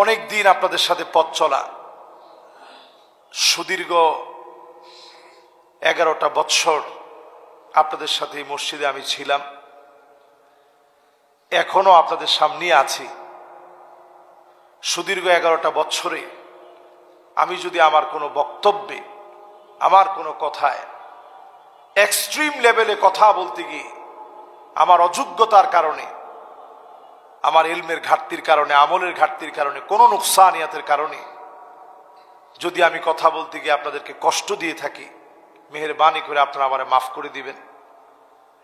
অনেক দিন আপনাদের সাথে পথ চলা, সুদীর্ঘ 11টা বৎসর আপনাদের সাথে এই মসজিদে আমি ছিলাম, এখনো আপনাদের সামনে আছি। সুদীর্ঘ 11টা বৎসরে আমি যদি আমার কোনো বক্তব্যে, আমার কোনো কথায় এক্সট্রিম লেভেলে কথা বলতে গিয়ে আমার অযোগ্যতার কারণে, আমার ইলমের ঘাটতির কারণে, আমলের ঘাটতির কারণে, কোনো নুকসানিয়াতের কারণে যদি আমি কথা বলতে গিয়ে আপনাদেরকে কষ্ট দিয়ে থাকি, মেহেরবানি করে আপনারা আমারে মাফ করে দিবেন।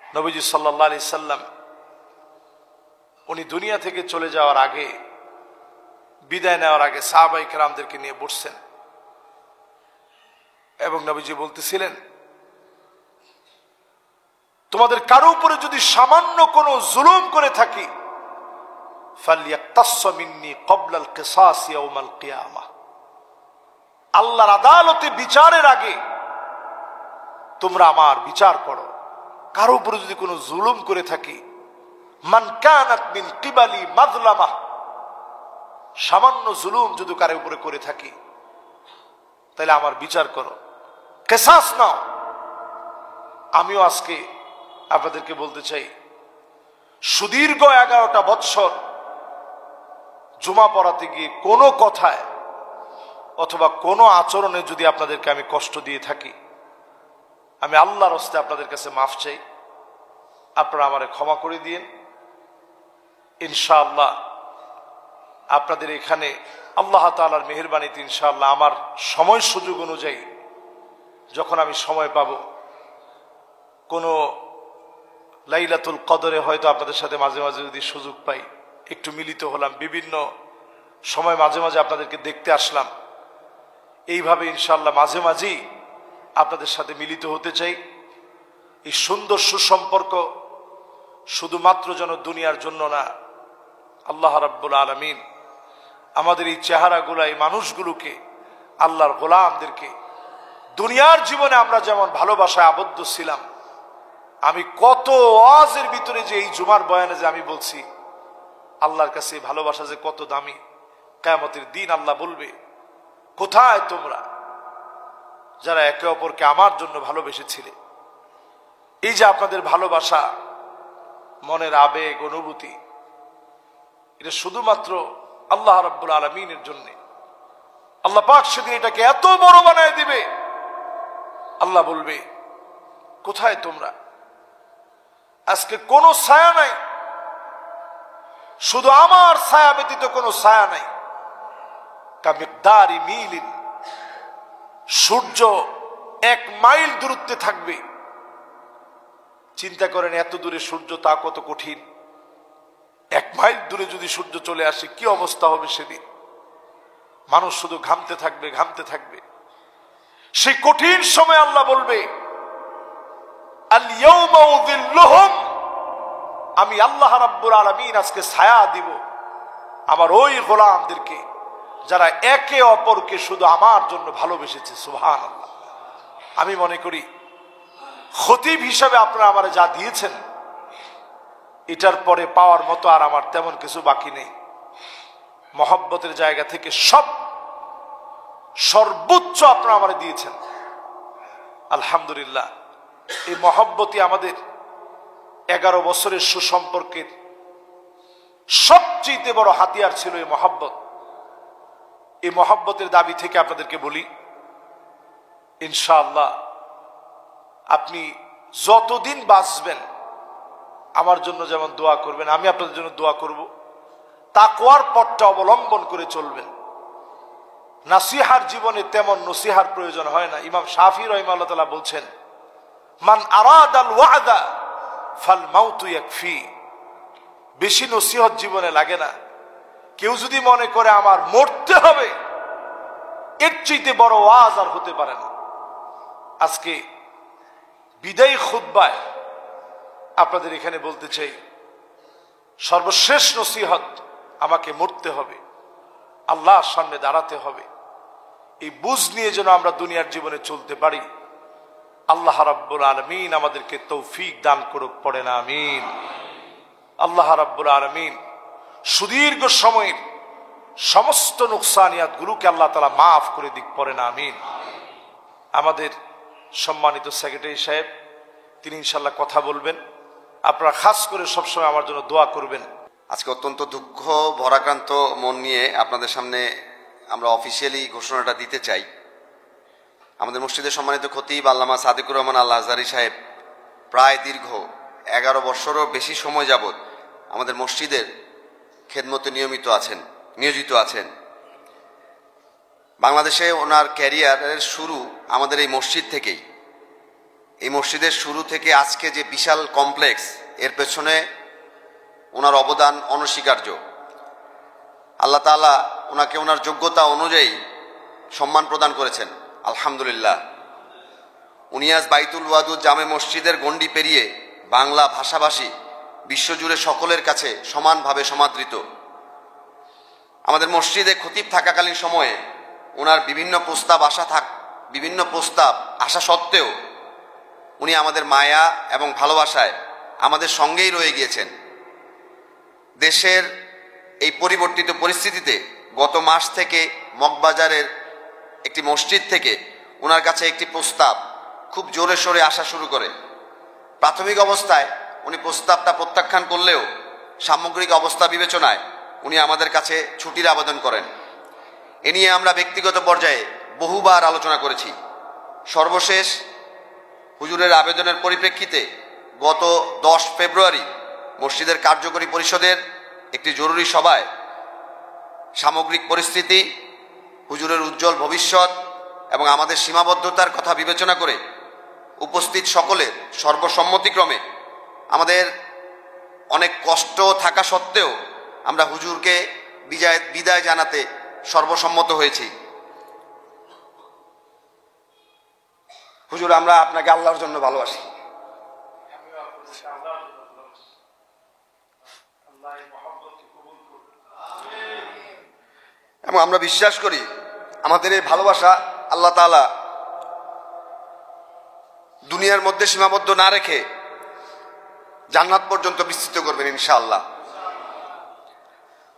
নবীজি সাল্লাল্লাহু আলাইহি সাল্লাম উনি দুনিয়া থেকে চলে যাওয়ার আগে, বিদায় নেওয়ার আগে সাহাবায়ে কেরামদেরকে নিয়ে বসছেন এবং নবীজি বলতেছিলেন, তোমাদের কারো উপরে যদি সামান্য কোনো জুলুম করে থাকি, ফালইয়াকতাস মিন্নি ক্বাবলা আল কিসাস ইয়াউমাল কিয়ামাহ, আল্লাহর আদালতে বিচারের আগে তোমরা আমার বিচার করো। কারো উপরে যদি কোনো জুলুম করে থাকি, মান কানাত মিন কিবালি মাজলামা, সামান্য জুলুম যদি কারো উপরে করে থাকি তাহলে আমার বিচার করো, কিসাস নাও। আমিও আজকে আপনাদেরকে বলতে চাই, সুদীর্ঘ 11টা বৎসর জুমা পড়াতে গিয়ে কোনো কথায় অথবা কোনো আচরণে যদি আপনাদেরকে আমি কষ্ট দিয়ে থাকি, আমি আল্লাহর হস্তে আপনাদের কাছে মাফ চাই। আপনারা আমারে ক্ষমা করে দিয়েন। ইনশাআল্লাহ আপনাদের এখানে আল্লাহ তাআলার মেহেরবানিতে ইনশাআল্লাহ আমার সময় সুযোগ অনুযায়ী যখন আমি সময় পাব, কোনো লাইলাতুল কদরে হয়তো আপনাদের সাথে মাঝে মাঝে যদি সুযোগ পাই, একটু মিলিত হলাম, বিভিন্ন সময় মাঝে মাঝে আপনাদেরকে দেখতে আসলাম, এইভাবে ইনশাআল্লাহ মাঝে মাঝেই আপনাদের সাথে মিলিত হতে চাই। এই সুন্দর সুসম্পর্ক শুধুমাত্র যেন দুনিয়ার জন্য না, আল্লাহ রাব্বুল আলামিন আমাদের এই চেহারাগুলো, এই মানুষগুলোকে, আল্লাহর গোলামদেরকে দুনিয়ার জীবনে আমরা যেমন ভালোবাসায় আবদ্ধ ছিলাম, আমি কত ওয়াজের ভিতরে যে এই জুমার বয়ানে যে আমি বলছি, আল্লাহর কাছে ভালোবাসা যে কত দামি, কিয়ামতের দিন আল্লাহ বলবে, কোথায় তোমরা যারা একে অপরকে আমার জন্য ভালোবেসেছিলে? এই যে আপনাদের ভালোবাসা, মনের আবেগ, অনুভূতি, এটা শুধুমাত্র আল্লাহ রাব্বুল আলামিনের জন্য। আল্লাহ পাক সেদিন এটাকে এত বড় বানায় দিবে, আল্লাহ বলবে, কোথায় তোমরা? আজকে কোনো ছায়া নাই, শুধু আমার ছায়া ব্যতীত কোনো ছায়া নাই। কামিকদারি মিলিন, সূর্য 1 মাইল দূরত্বে থাকবে। চিন্তা করেন এত দূরে সূর্য, তা কত কঠিন। 1 মাইল দূরে যদি সূর্য চলে আসে কি অবস্থা হবে সেদিন? মানুষ শুধু ঘামতে থাকবে, ঘামতে থাকবে। সেই কঠিন সময় আল্লাহ বলবে, আল ইয়াউমা উযিল্লুহুম, আমি আল্লাহ রাব্বুল আলামিন আজকে ছায়া দিব আমার ওই গোলামদেরকে যারা একে অপরকে শুধু আমার জন্য ভালোবেসেছে। সুবহানাল্লাহ। আমি মনে করি খতিব হিসাবে আপনারা আমারে যা দিয়েছেন, এটার পরে পাওয়ার মতো আর আমার তেমন কিছু বাকি নেই। মহব্বতের জায়গা থেকে সর্বোচ্চ আপনারা আমারে দিয়েছেন, আলহামদুলিল্লাহ। এই মহব্বতই আমাদের 11 বছরের সুসম্পর্কের সবচেয়ে বড় হাতিয়ার ছিল এই মহব্বত। এই মহব্বতের দাবি থেকে আপনাদেরকে বলি, ইনশাআল্লাহ আপনি যতদিন বাঁচবেন আমার জন্য যেমন দোয়া করবেন, আমি আপনাদের জন্য দোয়া করব। তাকওয়ার পথটা অবলম্বন করে চলবেন। নাসিহার জীবনে তেমন নসিহার প্রয়োজন হয় না। ইমাম শাফি রাহিমাহুল্লাহ তাআলা বলছেন, মান আরাদাল ওয়াদা ফাল মাউতু ইয়াকফি। বেশি নসিহত জীবনে লাগে না। কেউ যদি মনে করে আমার মরতে হবে, এর চাইতে বড় ওয়াজ আর হতে পারে না। আজকে বিদায়ী খুতবায় আপনাদের এখানে বলতে চাই, সর্বশেষ নসিহত, আমাকে মরতে হবে, আল্লাহর সামনে দাঁড়াতে হবে। এই বুঝ নিয়ে যেন আমরা দুনিয়ার জীবনে চলতে পারি। আল্লাহ রাব্বুল আলামিন আমাদেরকে তৌফিক দান করুক, পড়েন আমিন। আল্লাহ রাব্বুল আলামিন সুদীর্ঘ সময়ের সমস্ত নুকসানিয়াত গুলোকে আল্লাহ তাআলা মাফ করে দিক, পড়েন আমিন। আমাদের সম্মানিত সেক্রেটারি সাহেব, তিনি ইনশাল্লাহ কথা বলবেন। আপনারা খাস করে সবসময় আমার জন্য দোয়া করবেন। আজকে অত্যন্ত দুঃখ ভরাক্রান্ত মন নিয়ে আপনাদের সামনে আমরা অফিসিয়ালি ঘোষণাটা দিতে চাই। আমাদের মসজিদের সম্মানিত খতিব আল্লামা সাদিকুর রহমান আল আজহারী সাহেব প্রায় দীর্ঘ 11 বছরও বেশি সময় যাবৎ আমাদের মসজিদের খেদমতে নিয়োজিত আছেন। বাংলাদেশে ওনার ক্যারিয়ারের শুরু আমাদের এই মসজিদ থেকেই। এই মসজিদের শুরু থেকে আজকে যে বিশাল কমপ্লেক্স, এর পেছনে ওনার অবদান অনস্বীকার্য। আল্লাহ তাআলা ওনাকে ওনার যোগ্যতা অনুযায়ী সম্মান প্রদান করেছেন, আলহামদুলিল্লাহ। উনি আজ বাইতুল ওয়াদুদ জামে মসজিদের গণ্ডি পেরিয়ে বাংলা ভাষাভাষী বিশ্বজুড়ে সকলের কাছে সমানভাবে সমাদৃত। আমাদের মসজিদে খতিব থাকাকালীন সময়ে ওনার বিভিন্ন প্রস্তাব আসা সত্ত্বেও উনি আমাদের মায়া এবং ভালোবাসায় আমাদের সঙ্গেই রয়ে গিয়েছেন। দেশের এই পরিবর্তিত পরিস্থিতিতে গত মাস থেকে মগবাজারের একটি মসজিদ থেকে ওনার কাছে একটি প্রস্তাব খুব জোরে সোরে আসা শুরু করে। প্রাথমিক অবস্থায় উনি প্রস্তাবটা প্রত্যাখ্যান করলেও সামগ্রিক অবস্থা বিবেচনায় উনি আমাদের কাছে ছুটির আবেদন করেন। এ নিয়ে আমরা ব্যক্তিগত পর্যায়ে বহুবার আলোচনা করেছি। সর্বশেষ হুজুরের আবেদনের পরিপ্রেক্ষিতে গত 10 ফেব্রুয়ারি মসজিদের কার্যকরী পরিষদের একটি জরুরি সভায় সামগ্রিক পরিস্থিতি, হুজুরের উজ্জ্বল ভবিষ্যৎ এবং আমাদের সীমাবদ্ধতার কথা বিবেচনা করে উপস্থিত সকলের সর্বসম্মতিক্রমে আমাদের অনেক কষ্ট থাকা সত্ত্বেও আমরা হুজুরকে বিদায় জানাতে সর্বসম্মত হয়েছি। হুজুর, আমরা আপনাকে আল্লাহর জন্য ভালোবাসি এবং আমরা বিশ্বাস করি আমাদের এই ভালোবাসা আল্লাহ তাআলা দুনিয়ার মধ্যে সীমাবদ্ধ না রেখে জান্নাত পর্যন্ত বিস্তৃত করবেন ইনশাআল্লাহ।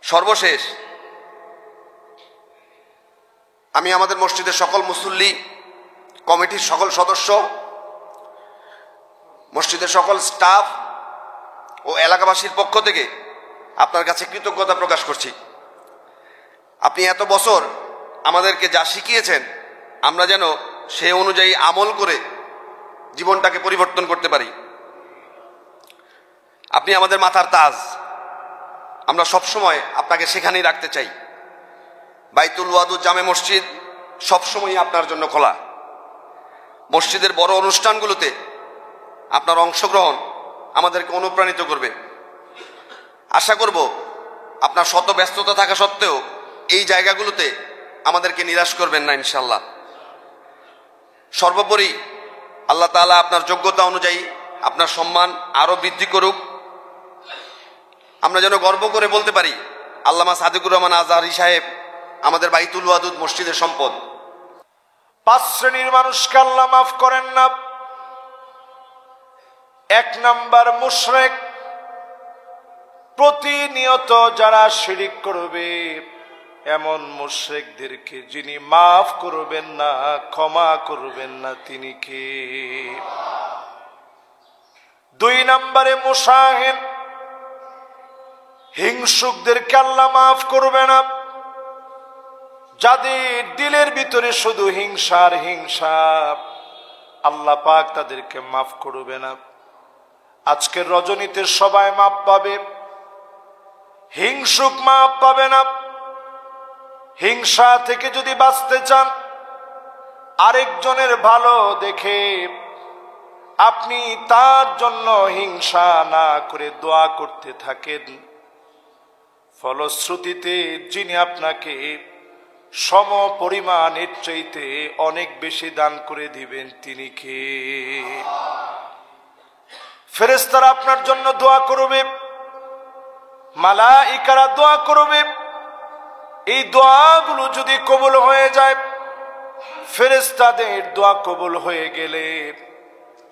সর্বশেষ আমি আমাদের মসজিদের সকল মুসল্লি, কমিটির সকল সদস্য, মসজিদের সকল স্টাফ ও এলাকাবাসীর পক্ষ থেকে আপনার কাছে কৃতজ্ঞতা প্রকাশ করছি। আপনি এত বছর আমাদেরকে যা শিখিয়েছেন আমরা যেন সে অনুযায়ী আমল করে জীবনটাকে পরিবর্তন করতে পারি। আপনি আমাদের মাথার তাজ, আমরা সবসময় আপনাকে সেখানেই রাখতে চাই। বাইতুল ওয়াদুদ জামে মসজিদ সবসময় আপনার জন্য খোলা। মসজিদের বড় অনুষ্ঠানগুলোতে আপনার অংশগ্রহণ আমাদেরকে অনুপ্রাণিত করবে। আশা করব আপনার শত ব্যস্ততা থাকা সত্ত্বেও এই জায়গাগুলোতে আমাদেরকে নিরাশ করবেন না ইনশাল্লাহ। সর্বোপরি আল্লাহ তাআলা আপনার যোগ্যতা অনুযায়ী আপনার সম্মান আরো বৃদ্ধি করুক। আমরা যেন গর্ব করে বলতে পারি আল্লামা সাদিকুর রহমান আজহারী সাহেব আমাদের বাইতুল ওয়াদুদ মসজিদের সম্পদ। 5 শ্রেণীর মানুষকে আল্লাহ মাফ করেন না। 1 নাম্বার মুশরিক, প্রতিনিয়ত যারা শিরিক করবে এমন মুশরিকদেরকে যিনি মাফ করবেন না, ক্ষমা করবেন না, তিনি কে? 2 নাম্বারে মুশাহিন, হিংসুকদেরকে আল্লাহ মাফ করবে না। যাদের দিলের ভিতরে শুধু হিংসার হিংসা, আল্লাহ পাক তাদেরকে মাফ করবে না। আজকের রজনীতে সবাই মাফ পাবে, হিংসুক মাফ পাবে না। হিংসা থেকে যদি বাঁচতে চান, আরেকজনের ভালো দেখে আপনি তার জন্য হিংসা না করে দোয়া করতে থাকেন, ফলশ্রুতিতে যিনি আপনাকে সম পরিমাণের চাইতে অনেক বেশি দান করে দিবেন তিনি কে? ফেরেশতারা আপনার জন্য দোয়া করবে, মালাইকারা দোয়া করবে। এই দোয়াগুলো যদি কবুল হয়ে যায়, ফেরেশতাদের দোয়া কবুল হয়ে গেলে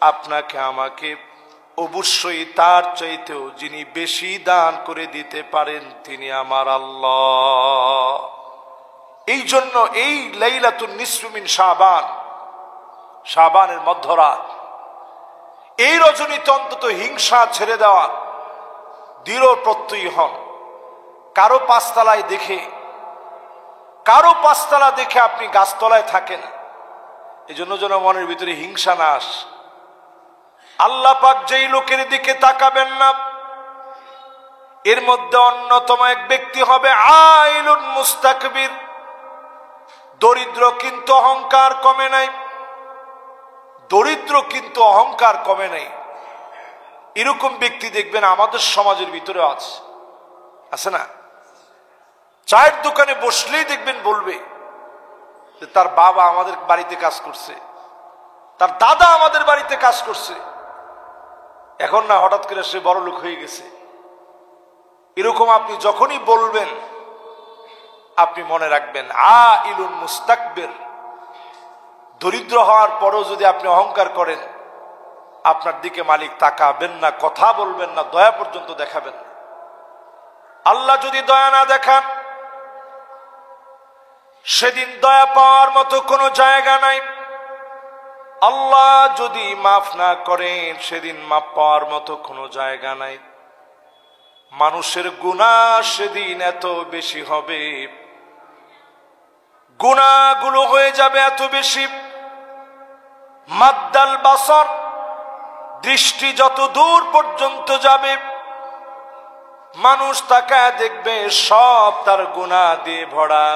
আপনাকে আমাকে অবশ্যই তার চাইতেও যিনি বেশি দান করে দিতে পারেন তিনি আমার আল্লাহ। এই জন্য এই লাইলাতুন নিসফি মিন শাবান, শাবানের মধ্যরাত, এই রজনীতে অন্তত হিংসা ছেড়ে দেওয়া, দৃঢ় প্রত্যয়ী হন। কারো পাঁচতলায় দেখে, কারো পাঁচতলা দেখে আপনি গাছতলায় থাকেন, এই জন্য যেন মনের ভিতরে হিংসা না আসে। আল্লাহ পাক যেই লোকের দিকে তাকাবেন না, এর মধ্যে অন্যতম এক ব্যক্তি হবে আইলুন মুস্তাকবির, দরিদ্র কিন্তু অহংকার কমে নাই, দরিদ্র কিন্তু অহংকার কমে নাই। এরকম ব্যক্তি দেখবেন আমাদের সমাজের ভিতরে আছে না? চায়ের দোকানে বসলেই দেখবেন বলবে যে তার বাবা আমাদের বাড়িতে কাজ করছে, তার দাদা আমাদের বাড়িতে কাজ করছে, এখন না হঠাৎ করে সে বড় লোক হয়ে গেছে। এরকম আপনি যখনই বলবেন, আপনি মনে রাখবেন আইলুন মুস্তাকবির, দরিদ্র হওয়ার পরও যদি আপনি অহংকার করেন, আপনার দিকে মালিক তাকাবেন না, কথা বলবেন না, দয়া পর্যন্ত দেখাবেন না। আল্লাহ যদি দয়া না দেখান, সেদিন দয়া পাওয়ার মতো কোনো জায়গা নাই। আল্লাহ যদি মাফ না করেন, সেদিন মাফ পাওয়ার মতো কোনো জায়গা নাই। মানুষের গুনাহ সেদিন এত বেশি হবে, গুনাহগুলো হয়ে যাবে এত বেশি, মাদ্দাল বাসর, দৃষ্টি যত দূর পর্যন্ত যাবে, মানুষ তাকায় দেখবে সব তার গুনাহ দিয়ে ভরা।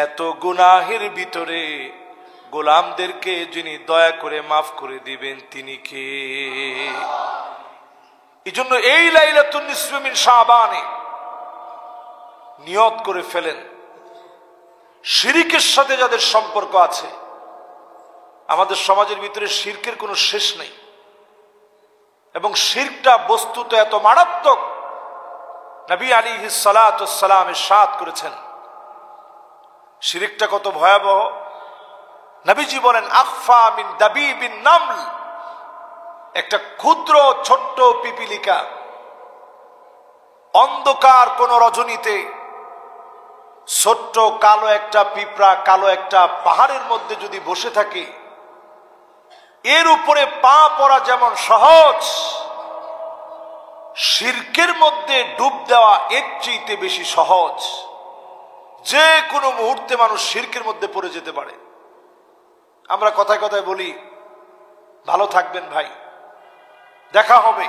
এত গুনাহের ভিতরে গোলামদেরকে যিনি দয়া করে মাফ করে দিবেন তিনি কে? এই জন্য এই লাইলাতুন নিসফি মিন শাবানে নিয়ত করে ফেলেন, শিরকের সাথে যাদের সম্পর্ক আছে, আমাদের সমাজের ভিতরে শিরকের কোনো শেষ নেই, এবং শিরকটা বস্তুত এত মারাত্মক, নবী আলাইহিস সালাতু ওয়াস সালাম ইরশাদ করেছেন শিরকটা কত ভয়াবহ। নবীজি বলেন আখফা মিন দাবিবিন নামল, একটা ক্ষুদ্র ছোট্ট পিপিলিকা অন্ধকার কোন রজনীতে ছোট্ট কালো একটা পিঁপড়া, কালো একটা পাহাড়ের মধ্যে যদি বসে থাকে, এর উপরে পা পড়া যেমন সহজ, শিরকের মধ্যে ডুব দেওয়া এর চেয়ে বেশি সহজ। যে কোনো মুহূর্তে মানুষ শিরকের মধ্যে পড়ে যেতে পারে। আমরা কথায় কথায় বলি ভালো থাকবেন ভাই, দেখা হবে,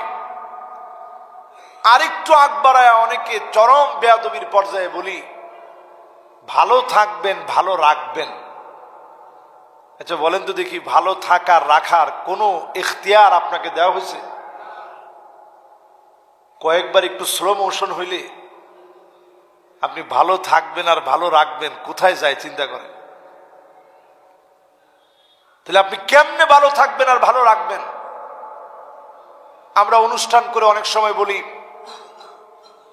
আরেকটু আগ বাড়ায় অনেকে চরম বেয়াদবির পর্যায়ে বলি ভালো থাকবেন, ভালো রাখবেন। আচ্ছা বলেন তো দেখি, ভালো থাকার রাখার কোনো ইখতিয়ার আপনাকে দেওয়া হয়েছে? কয়েকবার একটু স্লো মোশন হইলে আপনি ভালো থাকবেন আর ভালো রাখবেন কোথায় যায় চিন্তা করেন। তাহলে আপনি কেমনে ভালো থাকবেন আর ভালো রাখবেন? আমরা অনুষ্ঠান করে অনেক সময় বলি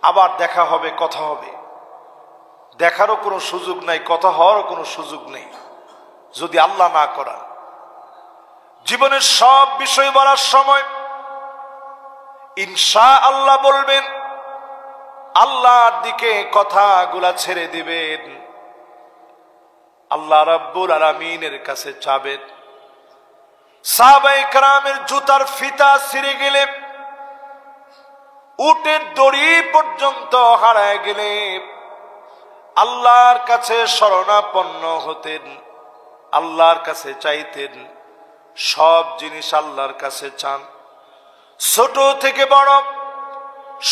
আবার দেখা হবে, কথা হবে। দেখারও কোনো সুযোগ নাই, কথা হওয়ারও কোনো সুযোগ নেই যদি আল্লাহ না করা। জীবনের সব বিষয় বলার সময় ইনশাআল্লাহ বলবেন, আল্লাহর দিকে কথাগুলা ছেড়ে দিবেন, আল্লাহ রাব্বুল আলামিনের কাছে চাবেন। সাহাবায়ে কেরামের জুতার ফিতা ছিঁড়ে গেলে, উটের দড়ি পর্যন্ত হারায় গেলে আল্লাহর কাছে শরণাপন্ন হতেন, আল্লাহর কাছে চাইতেন। সব জিনিস আল্লাহর কাছে চান, ছোট থেকে বড়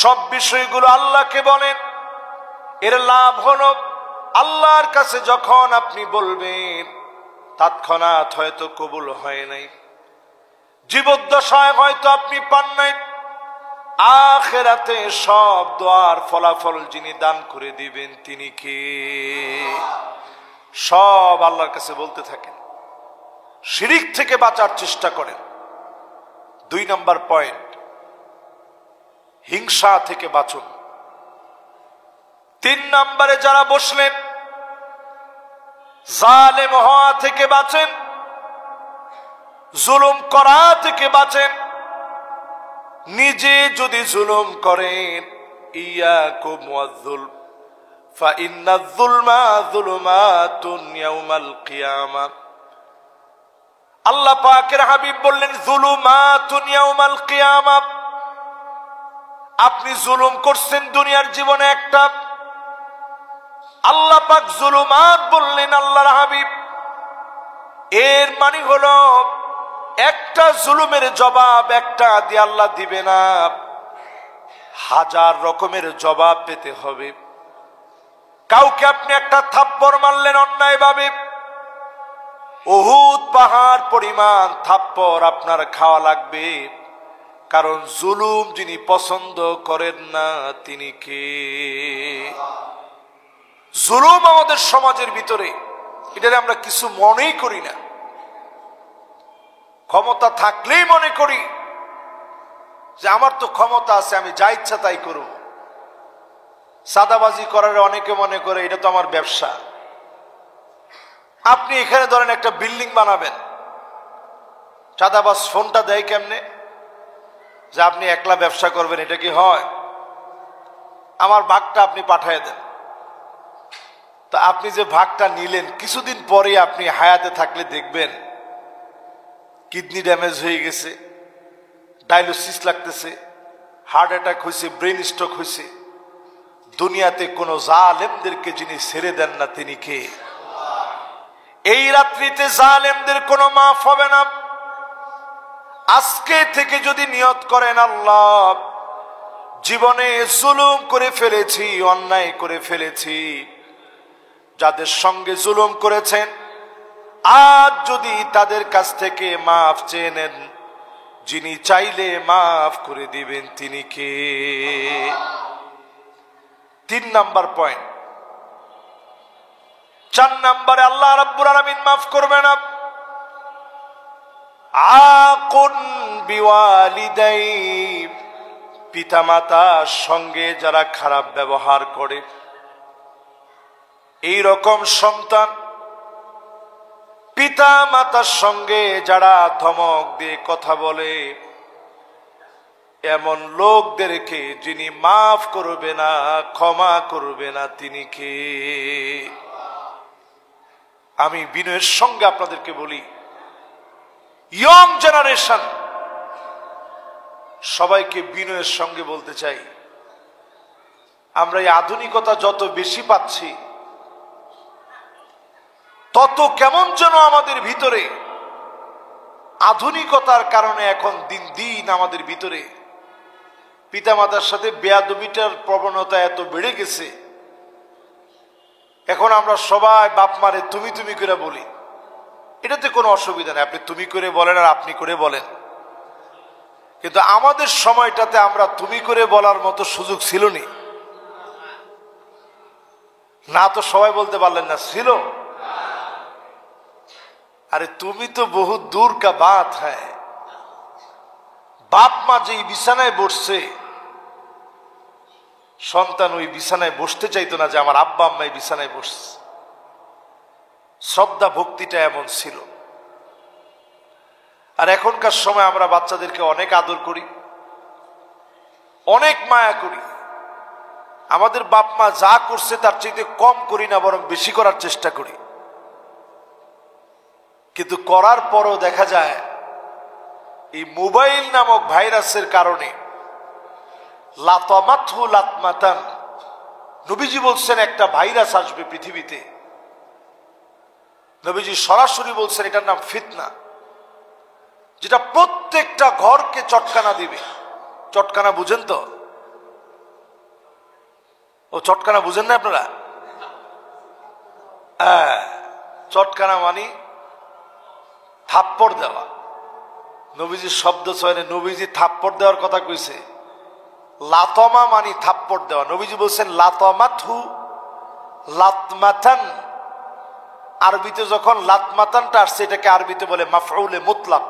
সব বিষয়গুলো আল্লাহকে বলেন। এর লাভ হলো আল্লাহর কাছে যখন আপনি বলবেন, তৎক্ষণাৎ হয়তো কবুল হয় নাই, জীবদ্দশায় হয়তো আপনি পান নাই, আখিরাতে সব দোয়ার ফলাফল যিনি দান করে দিবেন তিনি কে? সব আল্লাহর কাছে বলতে থাকেন, শিরক থেকে বাঁচার চেষ্টা করেন। 2 নম্বর পয়েন্ট, হিংসা থেকে বাঁচুন। 3 নম্বরে যারা বসলেন, জালেম হওয়া থেকে বাঁচেন, জুলুম করা থেকে বাঁচেন, নিজে যদি জুলুম করেন, ইয়াকুম ওয়াজ-যুলম ফাইন্নাজ-যুলমা যুলুমাতুন ইয়াউমাল কিয়ামাহ। আল্লাহ পাকের হাবিব বললেন যুলুমাতুন ইয়াউমাল কিয়ামাহ। আপনি জুলুম করছেন দুনিয়ার জীবনে একটা, আল্লাহ পাক জুলুমাত বললেন আল্লাহর হাবিব। এর মানে হলো একটা জুলুমের জবাব একটা দিয়ে আল্লাহ দিবে না, হাজার রকমের জবাব পেতে হবে। কাউকে আপনি একটা থাপ্পড় মারলেন অন্যায় ভাবে, উহুদ পাহাড় পরিমাণ থাপ্পড় আপনার খাওয়া লাগবে, কারণ জুলুম যিনি পছন্দ করেন না তিনি কে? জুলুম আমাদের সমাজের ভিতরে, এটা আমরা কিছু মনেই করি না। ক্ষমতা থাকলেই মনে করি যে আমার তো ক্ষমতা আছে, আমি যা ইচ্ছা তাই করব। সাদাবাজি করার অনেকে মনে করে এটা তো আমার ব্যবসা। আপনি এখানে ধরেন একটা বিল্ডিং বানাবেন, চাঁদাবাজ ফোনটা দেয় কেমনে যে আপনি একলা ব্যবসা করবেন, এটা কি হয়? আমার ভাগটা আপনি পাঠিয়ে দেন। তো আপনি যে ভাগটা নিলেন, কিছুদিন পরে আপনি হায়াতে থাকলে দেখবেন কিডনি ড্যামেজ হয়ে গেছে, ডায়ালিসিস লাগতেছে, হার্ট অ্যাটাক হয়েছে, ব্রেন স্ট্রোক হয়েছে। দুনিয়াতে কোন জালেমদেরকে যিনি ছেড়ে দেন না তিনি কে? এই রাত্রিতে জালেমদের কোনো মাফ হবে না। আজকে থেকে যদি নিয়ত করেন আল্লাহ জীবনে জুলুম করে ফেলেছি, অন্যায় করে ফেলেছি, যাদের সঙ্গে জুলুম করেছেন আজ যদি তাদের কাছ থেকে মাফ চেয়ে নেন, যিনি চাইলে মাফ করে দিবেন তিনি কে? 3 নাম্বার পয়েন্ট। 4 নাম্বারে আল্লাহ রাব্বুল আলামিন মাফ করবে না। আকুন বিওয়ালিদাই, পিতামাতার সঙ্গে যারা খারাপ ব্যবহার করে, এই রকম সন্তান পিতা মাতার সঙ্গে যারা ধমক দিয়ে কথা বলে, এমন লোকদেরকে যিনি মাফ করবে না, ক্ষমা করবে না তিনি কে? আমি বিনয়ের সঙ্গে আপনাদেরকে বলি, ইয়ং জেনারেশন সবাইকে বিনয়ের সঙ্গে বলতে চাই, আমরা এই আধুনিকতা যত বেশি পাচ্ছি তত কেমন যেন আমাদের ভিতরে আধুনিকতার কারণে এখন দিন দিন আমাদের ভিতরে পিতামাতার সাথে বেয়াদবিটার প্রবণতা এত বেড়ে গেছে। এখন আমরা সবাই বাপ মারে তুমি তুমি করে বলি, এটাতে কোনো অসুবিধা নেই, আপনি তুমি করে বলেন আর আপনি করে বলেন। কিন্তু আমাদের সময়টাতে আমরা তুমি করে বলার মতো সুযোগ ছিল না, তো সবাই বলতে পারলেন না, ছিল। আরে তুমি তো বহু দূর কা বাত হ্যায়। বাপ মা যেই বিছানায় বসছে, সন্তান ওই বিছানায় বসতে চাইতো না যে আমার আব্বা আম্মা এই বিছানায় বসছে। শ্রদ্ধা ভক্তিটা এমন ছিল। আর এখনকার সময় আমরা বাচ্চাদেরকে অনেক আদর করি, অনেক মায়া করি। আমাদের বাপ মা যা করছে তার চাইতে কম করি না, বরং বেশি করার চেষ্টা করি। কিন্তু করার পরও দেখা যায় এই মোবাইল নামক ভাইরাসের কারণে লাতামাতহু লাতমাতান, নবীজি বলছেন একটা ভাইরাস আসবে পৃথিবীতে। নবীজি সরাসরি বলছেন এটার নাম ফিতনা, যেটা প্রত্যেকটা ঘরকে চটকানা দিবে। চটকানা বুঝেন তো? ও চটকানা বুঝেন না আপনারা? চটকানা মানে থাপ্পড় দেওয়া। নবীজির শব্দ চয়নে নবীজি থাপ্পড় দেওয়ার কথা কইছে। লাতমা মানে থাপ্পড় দেওয়া। নবীজি বলছেন লাতমাতহু লাতমাতান। আরবিতে যখন লাতমাতানটা আসছে, এটাকে আরবিতে বলে মাফউলে মুতলাক।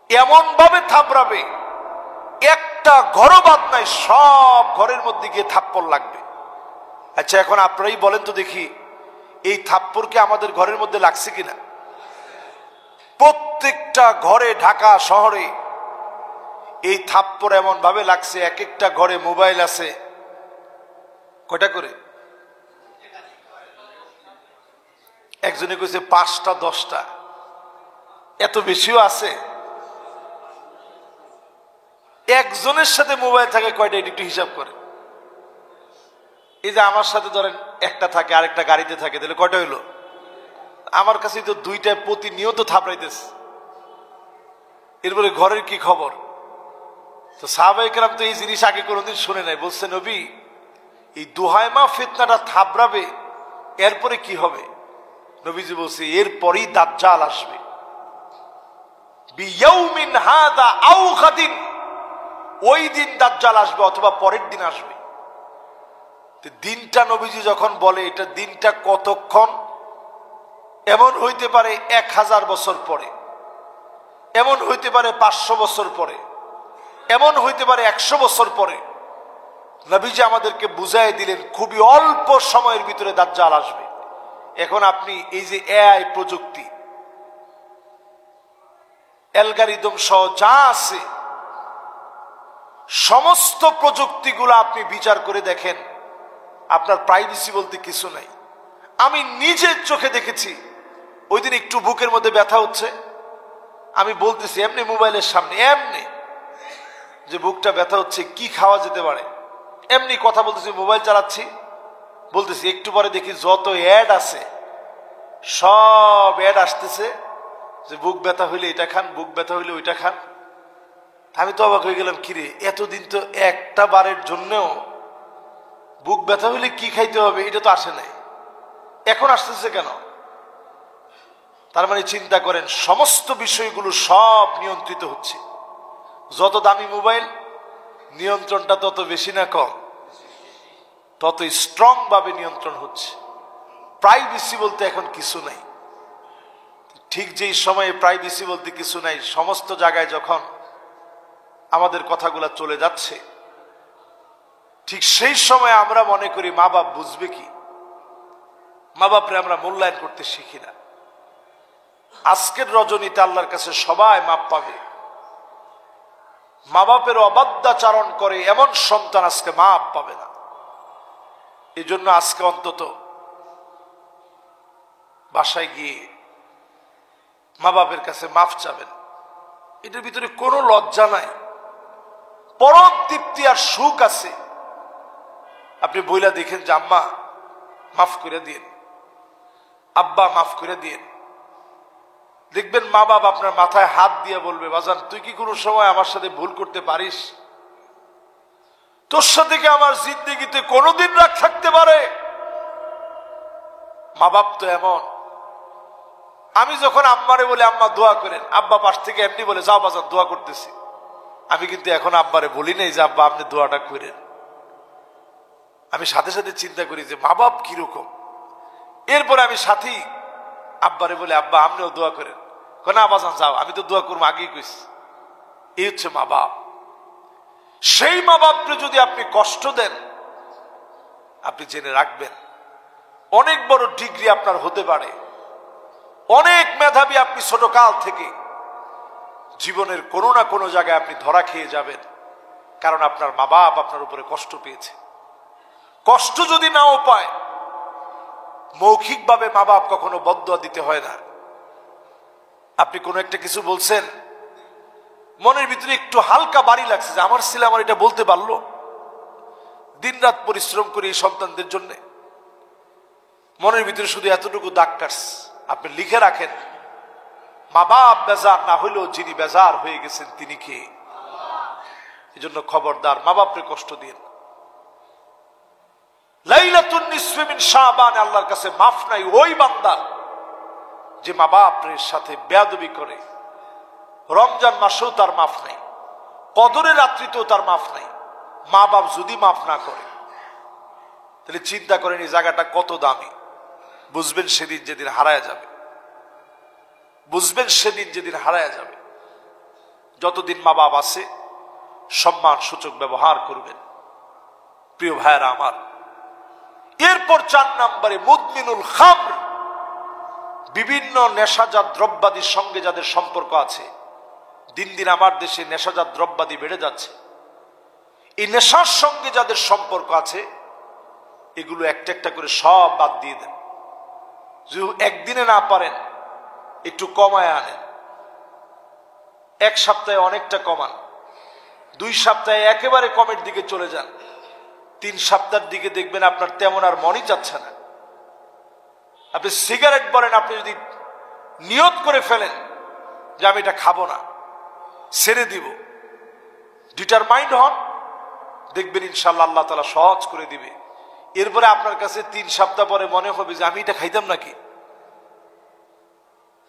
এমন ভাবে থাপড়াবে একটা ঘরও বাদ নাই, সব ঘরের মধ্যে গিয়ে থাপ্পড় লাগবে। আচ্ছা, এখন আপনারাই বলেন তো দেখি, এই থাপ্পড় কি আমাদের ঘরের মধ্যে লাগছে কিনা? প্রত্যেকটা ঘরে ঢাকা শহরে এই থাপ্পড় এমন ভাবে লাগছে, এক একটা ঘরে মোবাইল আছে কয়টা করে, একজনে কইছে 5টা 10টা, এত বেশিও আছে। একজনের সাথে মোবাইল থাকে কয়টা, এটা একটু হিসাব করে। এই যে আমার সাথে ধরেন একটা থাকে, আরেকটা গাড়িতে থাকে, তাহলে কয়টা হইলো? আমার কাছে তো 2টায় প্রতিনিয়ত থাপড়াইতেছে। এরপরে ঘরের কি খবর? তো সাহাবায়ে কেরাম তো এই জিনিস আগে কোনোদিন শুনে নাই। বলছে নবী, এই দুহাইমা ফিতনাটা থাপড়াবে, এরপরে কি হবে? নবীজি বলছে এরপরই দাজ্জাল আসবে। বিয়াউমিন হাদা আও গাদিন, ওই দিন দাজ্জাল আসবে অথবা পরের দিন আসবে। দিনটা নবীজি যখন বলে, এটা দিনটা কতক্ষণ, এমন হইতে পারে 1000 বছর পরে, এমন হইতে পারে 500 বছর পরে, এমন হইতে পারে 100 বছর পরে। নবীজি আমাদেরকে বুঝাই দিলেন খুবই অল্প সময়ের ভিতরে দাজ্জাল আসবে। এখন আপনি এই যে এআই প্রযুক্তি, অ্যালগরিদম সহ যা আছে, সমস্ত প্রযুক্তিগুলো আপনি বিচার করে দেখেন, আপনার প্রাইভেসি বলতে কিছু নাই। আমি নিজের চোখে দেখেছি, ওই দিন একটু বুকের মধ্যে ব্যথা হচ্ছে, আমি বলতেছি এমনি মোবাইলের সামনে, এমনি যে বুকটা ব্যথা হচ্ছে, কি খাওয়া যেতে পারে, এমনি কথা বলতেছি, মোবাইল চালাচ্ছি, বলতেছি। একটু পরে দেখি যত অ্যাড আছে সব অ্যাড আসতেছে যে বুক ব্যথা হইলে এটা খান, বুক ব্যথা হইলে ওইটা খান। আমি তো অবাক হয়ে গেলাম, কিরে এতদিন তো একটা বারের জন্যও বুক ব্যথা হইলে কি খাইতে হবে এটা তো আসে নাই, এখন আসতেছে কেন? তার মানে চিন্তা করেন, সমস্ত বিষয়গুলো সব নিয়ন্ত্রিত হচ্ছে। যত দামি মোবাইল, নিয়ন্ত্রণটা তত বেশি না কম? তত স্ট্রং ভাবে নিয়ন্ত্রণ হচ্ছে। প্রাইভেসি বলতে এখন কিছু নাই। ঠিক যেই সময়ে প্রাইভেসি বলতে কিছু নাই, সমস্ত জায়গায় যখন আমাদের কথাগুলো চলে যাচ্ছে, ঠিক সেই সময় আমরা মনে করি মা বাপ বুঝবে কি, মা বাপরে আমরা মূল্যায়ন করতে শিখি না। আজকের রজনীতে আল্লাহর কাছে সবাই মাপ পাবে। মা বাপের অবাধ্যাচরণ করে এমন সন্তান আজকে মাপ পাবে না। এই জন্য আজকে অন্তত বাসায় গিয়ে মা বাপের কাছে মাফ চাবেন। এটার ভিতরে কোনো লজ্জা নাই, পরম তৃপ্তি আর সুখ আছে। আপনি বইলা দেখেন যে আম্মা মাফ করে দিন, আব্বা মাফ করে দিন, দেখবেন মা বাপ আপনার মাথায় হাত দিয়ে বলবে, বাজান তুই কি কোনো সময় আমার সাথে ভুল করতে পারিস? তোর সাথে কি আমার জিন্দেগিতে কোনোদিন রাগ থাকতে পারে? মা বাপ তো এমন। আমি যখন আম্মারে বলে আম্মা দোয়া করেন, আব্বা পাশ থেকে এমনি বলে যাও বাজান দোয়া করতেছি, আমি কিন্তু এখন আব্বারে বলি নাই যে আব্বা আপনি দোয়াটা করেন। আমি সাথে সাথে চিন্তা করি যে মা বাপ কিরকম। এরপরে আমি সাথী আব্বারে বলে আব্বা আপনিও দোয়া করেন, না বাজান যাও, আমি তো দোয়া করবো আগেই কইছি। এই হচ্ছে মা বাপ। সেই মা বাপকে যদি আপনি কষ্ট দেন, আপনি জেনে রাখবেন অনেক বড় ডিগ্রি আপনার হতে পারে, অনেক মেধাবী আপনি ছোটকাল থেকে, জীবনের কোনো না কোনো জায়গায় আপনি ধরা খেয়ে যাবেন, কারণ আপনার মা বাপ আপনার উপরে কষ্ট পেয়েছে। কষ্ট যদি নাও পায়, মৌখিকভাবে মা বাপ কখনো বদদুয়া দিতে হয় না। আপনি কোনো একটা কিছু বলছেন, মনের ভিতরে একটু হালকা বাড়ি লাগছে যে আমার ছেলে আমার এটা বলতে পারলো, দিনরাত পরিশ্রম করি এই সন্তানদের জন্য, মনের ভিতরে শুধু এতটুকু দাগ কাটছে। আপনি লিখে রাখেন, মা বাপ বেজার না হইলেও যিনি বেজার হয়ে গেছেন তিনি কে? এই জন্য খবরদার মা বাপরে কষ্ট দিন। লাইলাতুন নিসফি মিন শাবান, আল্লাহর কাছে মাফ নাই ওই বান্দা যে মা বাপের সাথে বেয়াদবি করে। রমজান মাসেও তার মাফ নাই, কদরের রাত্রিতেও তার মাফ নাই। মা বাপ যদি মাফ না করে, তাহলে চিন্তা করেন এই জায়গাটা কত দামি। বুঝবেন সেদিন যেদিন হারায় যাবে, বুঝবেন সেদিন যেদিন হারায় যাবে। যতদিন মা বাপ আছে সম্মান সূচক ব্যবহার করবেন। প্রিয় ভাইয়েরা আমার, এরপর 4 নম্বরে মুদমিনুল খামর, বিভিন্ন নেশাজাত দ্রব্যাদির সঙ্গে যাদের সম্পর্ক আছে, দিন দিন আমার দেশে নেশাজাত দ্রব্যাদি বেড়ে যাচ্ছে। এই নেশার সঙ্গে যাদের সম্পর্ক আছে এগুলো একটা একটা করে সব বাদ দিয়ে দেন। যদি একদিনে না পারেন একটু কমায় আনেন, 1 সপ্তাহে অনেকটা কমান, 2 সপ্তাহে একেবারে কমের দিকে চলে যান, 3 সপ্তাহের দিকে দেখবেন আপনার তেমন আর মনই যাচ্ছে না। আপনি সিগারেট বলেন, আপনি যদি নিয়ত করে ফেলেন যে আমি এটা খাবো না, ছেড়ে দিব, ডিটারমাইন্ড হন, দেখবেন ইনশাআল্লাহ আল্লাহ তাআলা সহজ করে দিবে। এরপরে আপনার কাছে 3 সপ্তাহ পরে মনে হবে যে আমি এটা খাইতাম নাকি।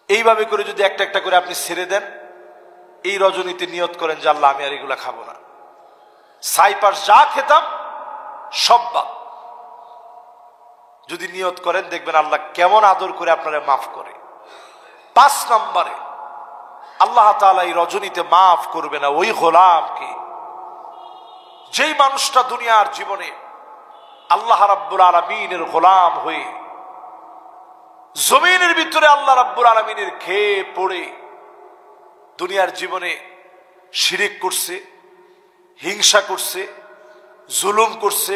এইভাবে করে যদি একটা একটা করে আপনি ছেড়ে দেন, এই রজনীতে নিয়ত করেন যে আল্লাহ আমি আর এগুলা খাবো না, সাইপাস যা খেতাম সব বাদ। যদি নিয়ত করেন দেখবেন আল্লাহ কেমন আদর করে আপনারা মাফ করে। 5 নম্বরে আল্লাহ তাআলা এই রজনীতে মাফ করবে না ওই গোলামকে, যেই মানুষটা দুনিয়ার জীবনে আল্লাহ রাব্বুল আলামিনের গোলাম হয়ে জমিনের ভিতরে আল্লাহ রাব্বুল আলামিনের খেয়ে পড়ে দুনিয়ার জীবনে শিরিক করছে, হিংসা করছে, জুলুম করছে,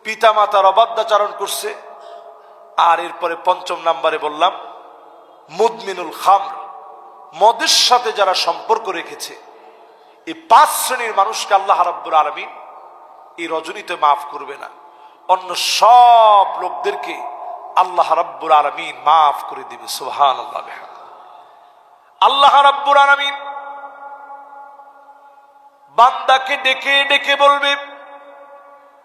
পিতা মাতার অবাধ্যাচরণ করছে। আর এরপরে 5 নম্বরে বললাম মুদমিনুল খামর, মদের সাথে যারা সম্পর্ক রেখেছে, এই 5 শ্রেণীর মানুষকে আল্লাহ রাব্বুল আলামিন এই রজনীতে মাফ করবে না। অন্য সব লোকদেরকে আল্লাহ রাব্বুল আলামিন মাফ করে দিবে। সুবহানাল্লাহ। আল্লাহ রাব্বুল আলামিন বান্দাকে ডেকে ডেকে বলবে,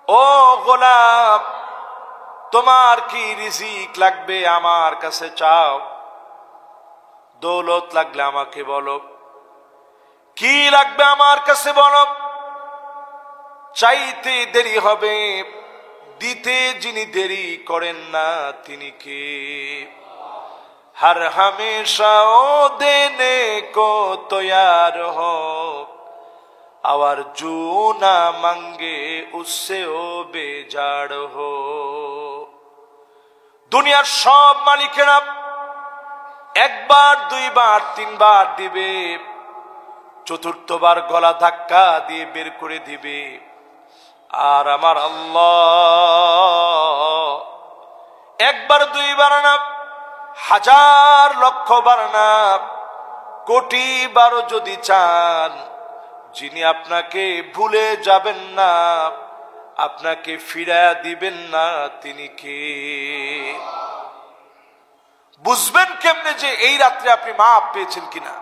ও গোলাম, তোমার কি রিজিক লাগবে আমার কাছে চাও, দৌলত লাগলে আমাকে বলো, কি লাগবে আমার কাছে বলো। চাইতে দেরি হবে, দিতে যিনি দেরি করেন না তিনি কে। हर हमेशा ओ देने को तैयार हो, और जो ना मांगे उससे ओ बेजार हो। দুনিয়ার সব মালিকেরা 1 বার 2 বার 3 বার দিবে, 4বার গলা ধাক্কা দিয়ে বের করে দিবে। আর আমার আল্লাহ 1 বার 2 বার না, 1000 লক্ষ বার না, কোটি বারও যদি চান, যিনি আপনাকে ভুলে যাবেন না, আপনাকে ফিরায়া দিবেন না তিনি কে। বুঝবেন কেমনে যে এই রাত্রে আপনি মাফ পেয়েছেন কিনা?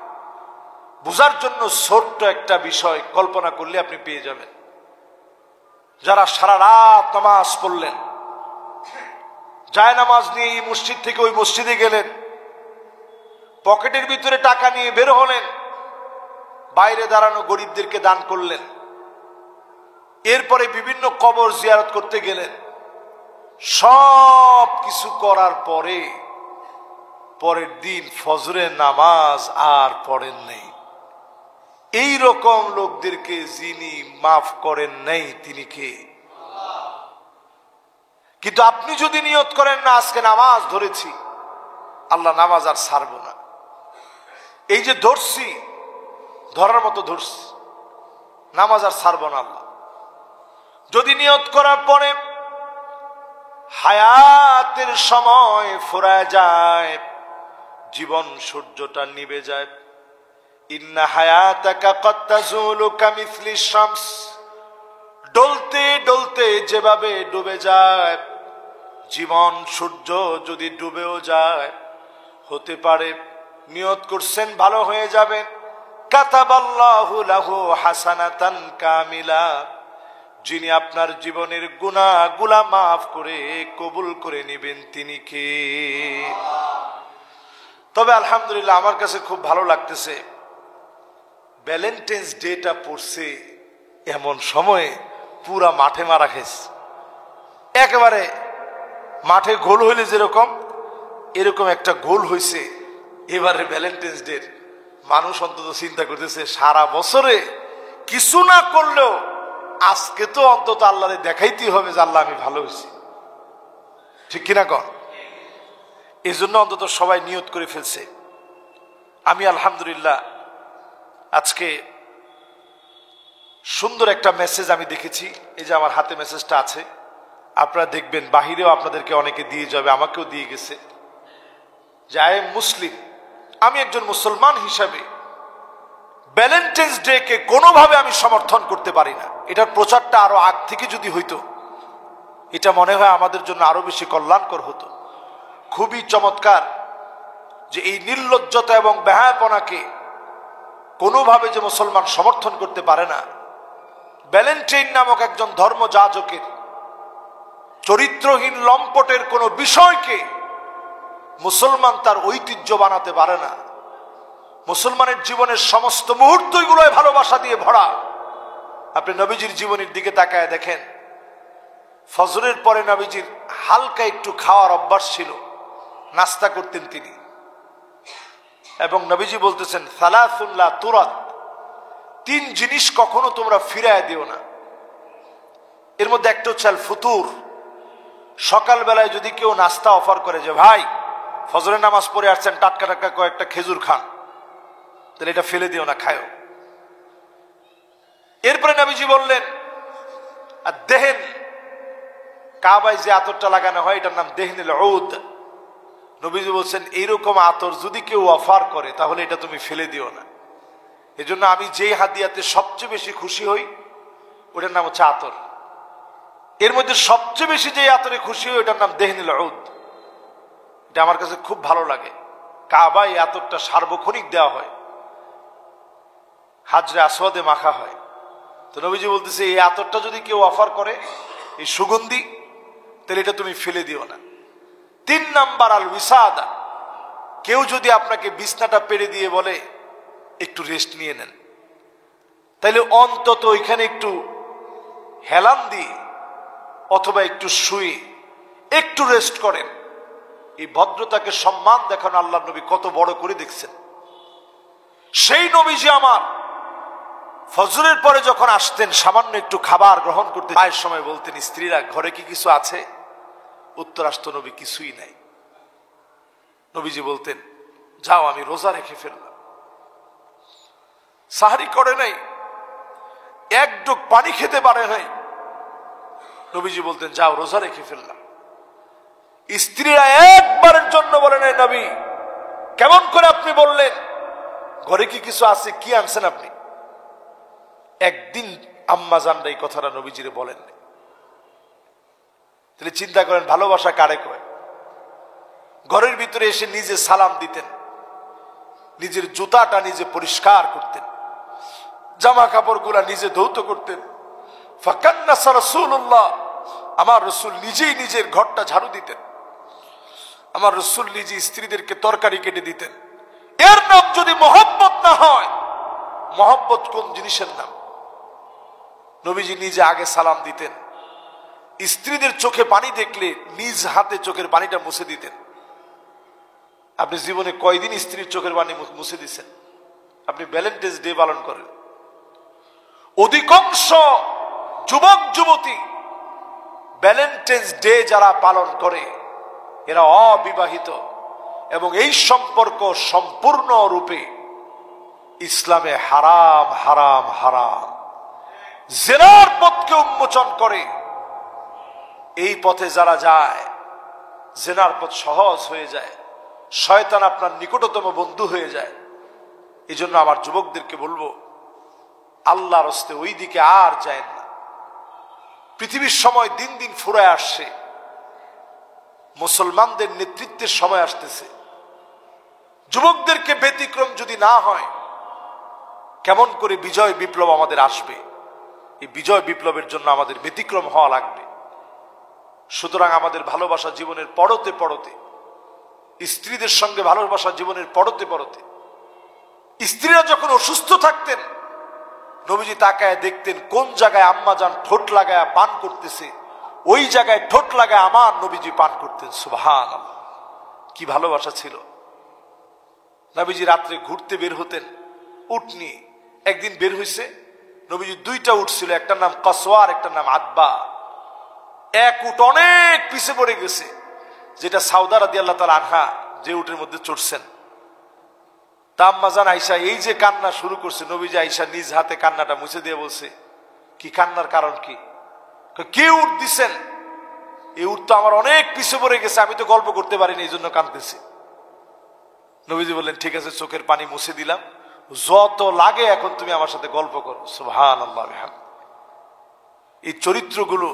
বুঝার জন্য ছোট্ট একটা বিষয় কল্পনা করলে আপনি পেয়ে যাবেন। যারা সারা রাত নামাজ পড়লেন, জায় নামাজ নিয়ে এই মসজিদ থেকে ওই মসজিদে গেলেন, পকেটের ভিতরে টাকা নিয়ে বের হলেন, বাইরে দাঁড়ানো গরিবদেরকে দান করলেন, এরপরে বিভিন্ন কবর জিয়ারত করতে গেলেন, সব কিছু করার পরে পরের দিন ফজরের নামাজ আর পড়েন নাই। এই রকম লোকদেরকে যিনি মাফ করেন নাই তিনি কে? কিন্তু আপনি যদি নিয়ত করেন না আজকে নামাজ ধরেছি, আল্লাহ নামাজ আর ছাড়বো না, এই যে ধরছি, ধরার মতো ধরছি, নামাজ আর ছাড়বো না আল্লাহ, যদি নিয়ত করার পরে হায়াতের সময় ফুরায় যায়, জীবন সূর্যটা নিভে যায়, ইন্না হায়াতাকা কাদ তাজুলু কামিসলি শামস, ডলতে ডলতে যেভাবে ডুবে যায় জীবন, সূর্য যদি ডুবেও যায়, হতে পারে নিয়ত করছেন ভালো হয়ে যাবেন, কাতাবাল্লাহু লাহু হাসানাতান কামিলা, যিনি আপনার জীবনের গুনাহগুলো মাফ করে কবুল করে নেবেন তিনি কে? তবে আলহামদুলিল্লাহ আমার কাছে খুব ভালো লাগতেছে, ভ্যালেন্টাইন্স ডেটা পড়ছে এমন সময়ে পুরা মাঠে মারা খেয়েছে, একেবারে মাঠে গোল হইলে যেরকম এরকম একটা গোল হয়েছে এবারে ভ্যালেন্টাইন্স ডে। মানুষ অন্তত চিন্তা করতেছে সারা বছরে কিছু না করলেও আজকে তো অন্তত আল্লাহরে দেখাইতেই হবে যে আল্লাহ আমি ভালো হয়েছি, ঠিক কিনা কন? এই জন্য অন্তত সবাই নিয়ত করে ফেলছে। আমি আলহামদুলিল্লাহ আজকে সুন্দর একটা মেসেজ আমি দেখেছি, এই যে আমার হাতে মেসেজটা আছে, আপনারা দেখবেন বাহিরেও আপনাদেরকে অনেকে দিয়ে যাবে, আমাকেও দিয়ে গেছে, যে আই এম মুসলিম, আমি একজন মুসলমান হিসাবে ভ্যালেন্টাইন্স ডে কে কোনোভাবে আমি সমর্থন করতে পারি না। এটার প্রচারটা আরো আগ থেকে যদি হইতো, এটা মনে হয় আমাদের জন্য আরো বেশি কল্যাণকর হতো। খুবই চমৎকার যে এই নির্লজ্জতা এবং বেহায়াপনাকে কোনোভাবে যে মুসলমান সমর্থন করতে পারে না। ভ্যালেন্টাইন নামক একজন ধর্মযাজকের চরিত্রহীন লম্পটের কোনো বিষয়কে মুসলমান তার ঐতিহ্য বানাতে পারে না। মুসলমানের জীবনের সমস্ত মুহূর্তগুলোই ভালোবাসা দিয়ে ভরা। আপনি নবীজির জীবনের দিকে তাকায় দেখেন, ফজরের পরে নবীজির হালকা একটু খাওয়ার অভ্যাস ছিল, নাস্তা করতেন তিনি, এবং নবীজি বলতেছেন সালাসুন লা তুরাদ, তিন জিনিস কখনো তোমরা ফিরায় দিও না। এর মধ্যে একটা হচ্ছে আল ফুতুর, সকালবেলায় যদি কেউ নাস্তা অফার করে যে ভাই ফজরের নামাজ পড়ে আসছেন, টাটকা টাটকা কয়েকটা খেজুর খান, তাহলে এটা ফেলে দিও না, খায়ও। এরপরে নবীজি বললেন আর দেহেন, কাবায় যে আতরটা লাগানো হয় এটার নাম দেহনিল উদ। নবীজি বলছেন এইরকম আতর যদি কেউ অফার করে তাহলে এটা তুমি ফেলে দিও না। এজন্য আমি যেই হাদিয়াতে সবচেয়ে বেশি খুশি হই ওটার নাম হচ্ছে আতর। এর মধ্যে সবচেয়ে বেশি যে আতরে খুশি হই ওটার নাম দেহনিল উদ। এটা আমার কাছে খুব ভালো লাগে। কাবায় এই আতরটা সার্বক্ষণিক দেওয়া হয়, হাজরে আসওয়াদে মাখা হয়। তো নবীজি বলতেছে এই আতরটা যদি কেউ অফার করে, এই সুগন্ধি, তাহলে এটা তুমি ফেলে দিও না। 3 নাম্বার আল উইসাদা, কেউ যদি আপনাকে বিছনাটা পেরে দিয়ে বলে একটু রেস্ট নিয়ে নেন, তাইলে অন্তত ওইখানে একটু হেলান দিয়ে অথবা একটু শুয়ে একটু রেস্ট করেন। এই ভদ্রতাকে সম্মান দেখানো আল্লাহ নবী কত বড় করে দেখছেন। সেই নবীজি আমার ফজরের পরে যখন আসতেন, সামান্য একটু খাবার গ্রহণ করতে চায়ের সময় বলতেন স্ত্রীরা ঘরে কি কিছু আছে? উত্তর আসতো নবী কিছুই নাই। নবীজি বলতেন যাও আমি রোজা রেখে ফেললাম, সাহারি করে নাই, এক ডুক পানি খেতে পারে নাই। নবীজি বলতেন যাও রোজা রেখে ফেললাম। স্ত্রীরা একবারের জন্য বলে নাই নবী কেমন করে আপনি বললেন, ঘরে কি কিছু আছে, কি আনছেন আপনি? একদিন আম্মা জানরা এই কথাটা নবীজিরে বলেন। তাহলে চিন্তা করেন ভালোবাসা কারে কয়। ঘরের ভিতরে এসে নিজে সালাম দিতেন, নিজের জুতাটা নিজে পরিষ্কার করতেন, জামা কাপড়গুলা নিজে ধৌত করতেন। ফাকান্নাসা রাসূলুল্লাহ, আমার রাসূল নিজেই নিজের ঘরটা ঝাড়ু দিতেন, আমার রাসূল নিজে স্ত্রীদেরকে তরকারি কেটে দিতেন। এর নাম যদি মহব্বত না হয়, মহব্বত কোন জিনিসের নাম? নবীজি নিজে আগে সালাম দিতেন, স্ত্রীদের চোখে পানি দেখলে নিজ হাতে চোখের পানিটা মুছে দিতেন। আপনি জীবনে কয়দিন স্ত্রীর চোখের পানি মুছে দিচ্ছেন? আপনি ভ্যালেন্টাইন্স ডে পালন করেন। অধিকাংশ যুবক যুবতী ভ্যালেন্টাইন্স ডে যারা পালন করে এরা অবিবাহিত, এবং এই সম্পর্ক সম্পূর্ণরূপে ইসলামে হারাম হারাম হারাম। জিনার পথকে উন্মোচন করে। এই পথে যারা যায় জিনার পথ সহজ হয়ে যায়, শয়তান আপনার নিকটতম বন্ধু হয়ে যায়। এই জন্য আমার যুবকদেরকে বলবো আল্লাহর হস্তে ওই দিকে আর যায় না। পৃথিবীর সময় দিন দিন ফুরায় আসছে, মুসলমানদের নেতৃত্বের সময় আসতেছে। যুবকদেরকে ব্যতিক্রম যদি না হয়, কেমন করে বিজয় বিপ্লব আমাদের আসবে? এই বিজয় বিপ্লবের জন্য আমাদের ব্যতিক্রম হওয়া লাগবে। সুতরাং আমাদের ভালোবাসা জীবনের পড়তে পড়তে, স্ত্রীদের সঙ্গে ভালোবাসা জীবনের পড়তে পড়তে, স্ত্রীরা যখন অসুস্থ থাকতেন নবীজি তাকায় দেখতেন কোন জায়গায় আম্মা জান ঠোঁট লাগায় পান করতেছে, ওই জায়গায় ঠোঁট লাগায় আমার নবীজি পান করতেন। সুবহানাল্লাহ, কি ভালোবাসা ছিল। নবীজি রাত্রে ঘুরতে বের হতেন উট নিয়ে। একদিন বের হইছে, নবীজি 2টা উট ছিল, একটার নাম কসওয়ার, একটার নাম আদবা। এক উট অনেক পিছে পড়ে গেছে, যেটা সাউদা রাদিয়াল্লাহু তাআলা আনহা যে উটের মধ্যে চড়ছেন। তা আম্মাজান আয়েশা এই যে কান্না শুরু করছে, নবীজি আয়েশা নিজ হাতে কান্নাটা মুছে দিয়ে বলছে, কি কান্নার কারণ কি? কে উঠ দিছেন? এই উঠ তো আমার অনেক পিছু পড়ে গেছে, আমি তো গল্প করতে পারিনি, এই জন্য কাঁদতেছি। নবীজি বললেন, ঠিক আছে, চোখের পানি মুছে দিলাম, যত লাগে এখন তুমি আমার সাথে গল্প করো। সুবহানাল্লাহ। এই চরিত্রগুলো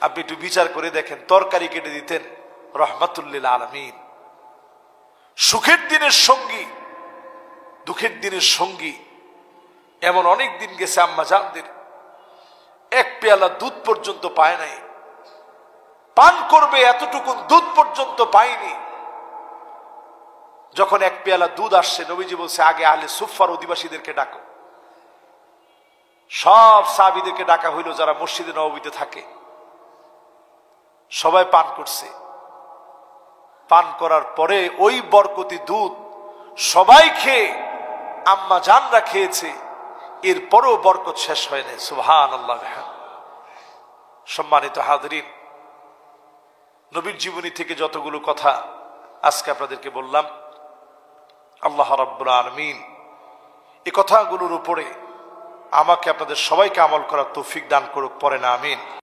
আপনি একটু বিচার করে দেখেন। তরকারি কেটে দিতেন রহমাতুল্লিল আলামিন। সুখের দিনের সঙ্গী, দুঃখের দিনের সঙ্গী, এমন অনেক দিন গেছে আম্মা জানদের এক পেয়ালা দুধ পর্যন্ত পায় নাই, পান করবে এতটুকু দুধ পর্যন্ত পায়নি। যখন এক পেয়ালা দুধ আসছে, নবীজি বলছে, আগে আহলে সুফার অধিবাসীদেরকে ডাকো। সব সাহাবীদেরকে ডাকা হইল যারা মসজিদে নববীতে থাকে। সবাই পান করছে। পান করার পরে ওই বরকতি দুধ সবাই খেয়ে আম্মা জানরা খেয়েছে, এরপরও বরকত শেষ হয় নাই। সুবহানাল্লাহ। সম্মানিত হাজরিন, নবীর জীবনী থেকে যতগুলো কথা আজকে আপনাদেরকে বললাম, আল্লাহ রাব্বুল আলামিন এই কথাগুলোর উপরে আমাকে আপনাদের সবাইকে আমল করার তৌফিক দান করুক, পড়েন আমিন।